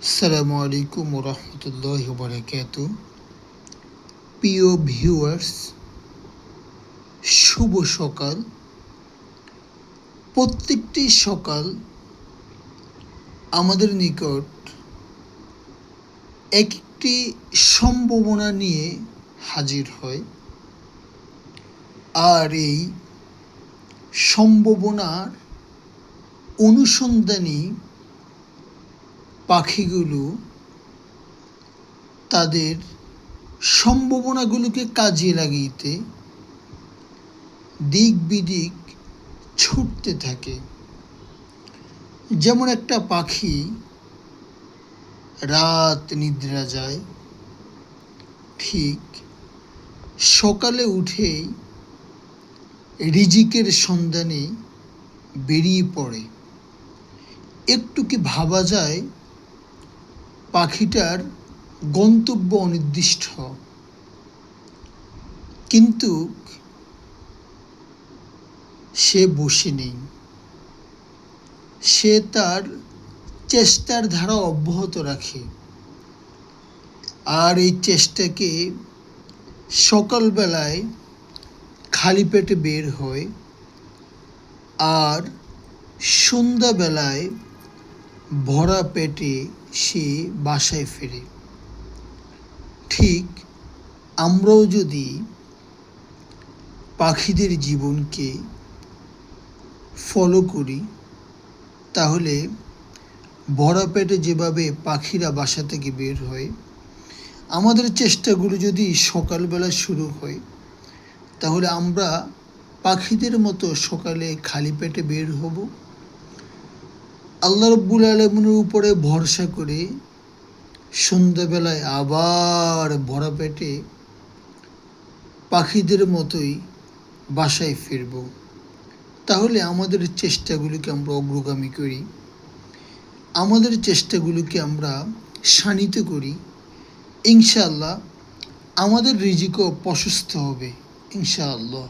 আসসালামু আলাইকুম রহমতুল্লাহ বারাকাত। প্রিয় ভিউয়ার্স, শুভ সকাল। প্রত্যেকটি সকাল আমাদের নিকট একটি সম্ভাবনা নিয়ে হাজির হয়, আর এই সম্ভাবনার অনুসন্ধানী পাখিগুলো তাদের সম্ভাবনাগুলোকে কাজে লাগিয়ে দিক বিদিক ছুটতে থাকে। যেমন একটা পাখি রাত নিদ্রা যায়, ঠিক সকালে উঠেই রিজিকের সন্ধানে বেরিয়ে পড়ে। একটু কি ভাবা যায়, পাখিটার গন্তব্য অনির্দিষ্ট, কিন্তু সে বসে নেই। সে তার চেষ্টার ধারা অব্যাহত রাখে, আর এই চেষ্টাকে সকালবেলায় খালি পেটে বের হয়, আর সন্ধ্যাবেলায় ভরা পেটে সে বাসায় ফেরে। ঠিক আমরাও যদি পাখিদের জীবনকে ফলো করি, তাহলে ভরা পেটে যেভাবে পাখিরা বাসা থেকে বের হয়, আমাদের চেষ্টাগুলো যদি সকালবেলা শুরু হয়, তাহলে আমরা পাখিদের মতো সকালে খালি পেটে বের হব, আল্লাহ রাব্বুল আলামিনের উপরে ভরসা করে সন্ধ্যাবেলায় আবার ভরা পেটে পাখিদের মতোই বাসায় ফিরব। তাহলে আমাদের চেষ্টাগুলিকে আমরা অগ্রগামী করি, আমাদের চেষ্টাগুলিকে আমরা শানিত করি, ইনশাআল্লাহ আমাদের রিজিকও প্রশস্ত হবে ইনশাআল্লাহ।